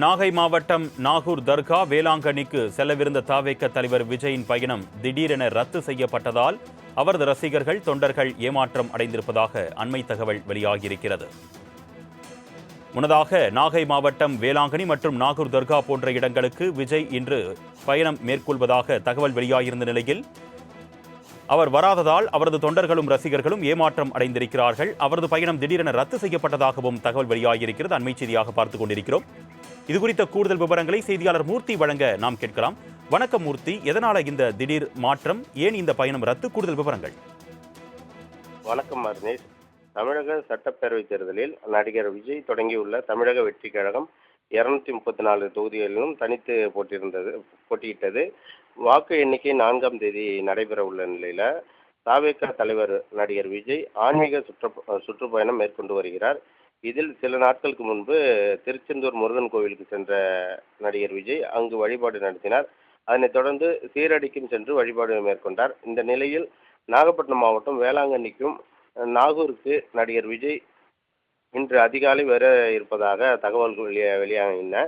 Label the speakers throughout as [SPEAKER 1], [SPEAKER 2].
[SPEAKER 1] நாகை மாவட்டம் நாகூர் தர்கா வேளாங்கண்ணிக்கு செல்லவிருந்த தவேக தலைவர் விஜயின் பயணம் திடீரென ரத்து செய்யப்பட்டதால் அவரது ரசிகர்கள் தொண்டர்கள் ஏமாற்றம் அடைந்திருப்பதாக அண்மை தகவல் வெளியாகியிருக்கிறது. முன்னதாக நாகை மாவட்டம் வேளாங்கண்ணி மற்றும் நாகூர் தர்கா போன்ற இடங்களுக்கு விஜய் இன்று பயணம் மேற்கொள்வதாக தகவல் வெளியாகியிருந்த நிலையில் அவர் வராததால் அவரது தொண்டர்களும் ரசிகர்களும் ஏமாற்றம் அடைந்திருக்கிறார்கள். அவரது பயணம் திடீரென ரத்து செய்யப்பட்டதாகவும் தகவல் வெளியாகியிருக்கிறது. அண்மை செய்தியாக பார்த்துக் கொண்டிருக்கிறோம். இதுகுறித்த கூடுதல் விவரங்களை செய்தியாளர் மூர்த்தி வழங்க நாம் கேட்கலாம். வணக்கம் மூர்த்தி, எதனால இந்த திடீர் மாற்றம், ஏன் இந்த பயணம் ரத்து? கூடுதல் விவரங்கள்.
[SPEAKER 2] வணக்கம் அர்னேஷ். தமிழக சட்டப்பேரவைத் தேர்தலில் நடிகர் விஜய் தொடங்கியுள்ள தமிழக வெற்றி கழகம் 234 தொகுதிகளிலும் தனித்து போட்டியிட்டது. வாக்கு எண்ணிக்கை 4ஆம் தேதி நடைபெற உள்ள நிலையில தவேக தலைவர் நடிகர் விஜய் ஆன்மீக சுற்றுப்பயணம் மேற்கொண்டு வருகிறார். இதில் சில நாட்களுக்கு முன்பு திருச்செந்தூர் முருகன் கோவிலுக்கு சென்ற நடிகர் விஜய் அங்கு வழிபாடு நடத்தினார். அதனைத் தொடர்ந்து சீரடிக்கும் சென்று வழிபாடு மேற்கொண்டார். இந்த நிலையில் நாகப்பட்டினம் மாவட்டம் வேளாங்கண்ணிக்கும் நாகூருக்கு நடிகர் விஜய் இன்று அதிகாலை வர இருப்பதாக தகவல்கள் வெளியாகின.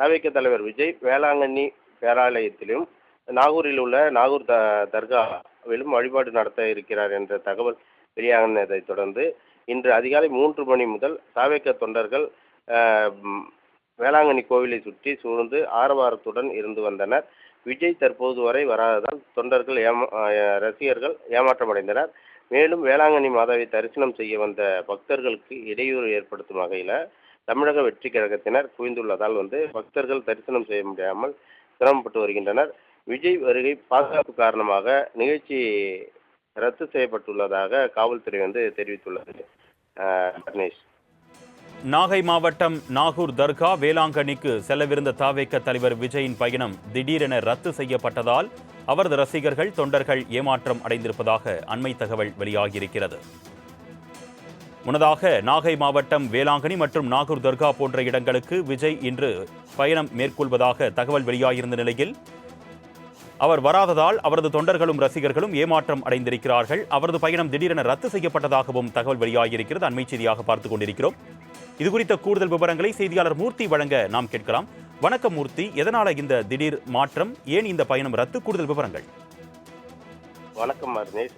[SPEAKER 2] தவேக தலைவர் விஜய் வேளாங்கண்ணி பேராலயத்திலும் நாகூரில் உள்ள நாகூர் தர்காவிலும் வழிபாடு நடத்த இருக்கிறார் என்ற தகவல் வெளியாகினதை தொடர்ந்து இன்று அதிகாலை 3 மணி முதல் தவேக தொண்டர்கள் வேளாங்கண்ணி கோவிலை சுற்றி சூழ்ந்து ஆரவாரத்துடன் இருந்து வந்தனர். விஜய் தற்போது வரை வராததால் தொண்டர்கள் ரசிகர்கள் ஏமாற்றமடைந்தனர். மேலும் வேளாங்கண்ணி மாதாவை தரிசனம் செய்ய வந்த பக்தர்களுக்கு இடையூறு ஏற்படுத்தும் வகையில் தமிழக வெற்றி கழகத்தினர் குவிந்துள்ளதால் பக்தர்கள் தரிசனம் செய்ய முடியாமல் சிரமப்பட்டு வருகின்றனர். விஜய் வருகை பாதுகாப்பு காரணமாக நிகழ்ச்சி ரத்து செய்யப்பட்டுள்ளதாக காவல்துறை தெரிவித்துள்ளது.
[SPEAKER 1] நாகை மாவட்டம் நாகூர் தர்கா வேளாங்கண்ணிக்கு செல்லவிருந்த தவேக தலைவர் விஜயின் பயணம் திடீரென ரத்து செய்யப்பட்டதால் அவரது ரசிகர்கள் தொண்டர்கள் ஏமாற்றம் அடைந்திருப்பதாக அண்மை தகவல் வெளியாகியிருக்கிறது. முன்னதாக நாகை மாவட்டம் வேளாங்கண்ணி மற்றும் நாகூர் தர்கா போன்ற இடங்களுக்கு விஜய் இன்று பயணம் மேற்கொள்வதாக தகவல் வெளியாகியிருந்த நிலையில் அவர் வராததால் அவரது தொண்டர்களும் ரசிகர்களும் ஏமாற்றம் அடைந்திருக்கிறார்கள். அவரது பயணம் திடீரென ரத்து செய்யப்பட்டதாகவும் தகவல் வெளியாகியிருக்கிறது. அண்மை செய்தியாக பார்த்துக் கொண்டிருக்கிறோம். இதுகுறித்த கூடுதல் விவரங்களை செய்தியாளர் மூர்த்தி வழங்க நாம் கேட்கலாம். வணக்கம் மூர்த்தி, எதனால இந்த திடீர் மாற்றம், ஏன் இந்த பயணம் ரத்து? கூடுதல் விவரங்கள்.
[SPEAKER 2] வணக்கம் அர்னேஷ்.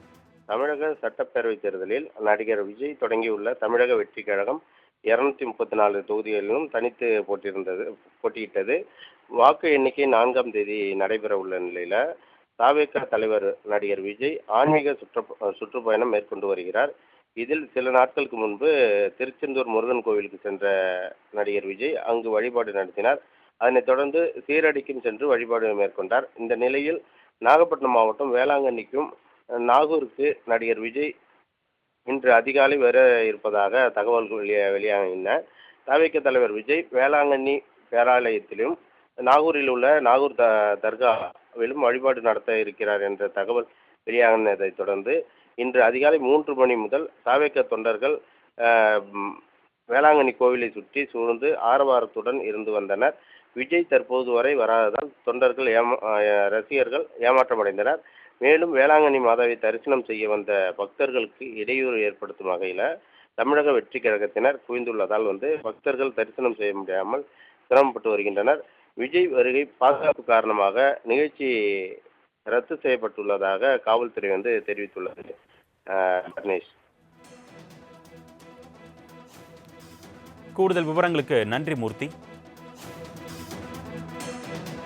[SPEAKER 2] தமிழக சட்டப்பேரவைத் தேர்தலில் நடிகர் விஜய் தொடங்கியுள்ள தமிழக வெற்றி கழகம் 234 தொகுதிகளிலும் தனித்து போட்டியிட்டது. வாக்கு எண்ணிக்கை 4ஆம் தேதி நடைபெற உள்ள நிலையில தவேக தலைவர் நடிகர் விஜய் ஆன்மீக சுற்றுப்பயணம் மேற்கொண்டு வருகிறார். இதில் சில நாட்களுக்கு முன்பு திருச்செந்தூர் முருகன் கோவிலுக்கு சென்ற நடிகர் விஜய் அங்கு வழிபாடு நடத்தினார். அதனைத் தொடர்ந்து சீரடிக்கும் சென்று வழிபாடு மேற்கொண்டார். இந்த நிலையில் நாகப்பட்டினம் மாவட்டம் வேளாங்கண்ணிக்கும் நாகூருக்கு நடிகர் விஜய் இன்று அதிகாலை வர இருப்பதாக தகவல்கள் வெளியாகின. தவேக தலைவர் விஜய் வேளாங்கண்ணி பேராலயத்திலும் நாகூரில் உள்ள நாகூர் தர்காவிலும் வழிபாடு நடத்த இருக்கிறார் என்ற தகவல் வெளியாகினதை தொடர்ந்து இன்று அதிகாலை 3 மணி முதல் தவேக தொண்டர்கள் வேளாங்கண்ணி கோவிலை சுற்றி சூழ்ந்து ஆரவாரத்துடன் இருந்து வந்தனர். விஜய் தற்போது வரை வராததால் தொண்டர்கள் ரசிகர்கள் ஏமாற்றமடைந்தனர். மேலும் வேளாங்கண்ணி மாதாவை தரிசனம் செய்ய வந்த பக்தர்களுக்கு இடையூறு ஏற்படுத்தும் வகையில் தமிழக வெற்றி கழகத்தினர் குவிந்துள்ளதால் பக்தர்கள் தரிசனம் செய்ய முடியாமல் சிரமப்பட்டு வருகின்றனர். விஜய் வருகை பாதுகாப்பு காரணமாக நிகழ்ச்சி ரத்து செய்யப்பட்டுள்ளதாக காவல்துறை தெரிவித்துள்ளது.
[SPEAKER 1] கூடுதல் விவரங்களுக்கு நன்றி மூர்த்தி.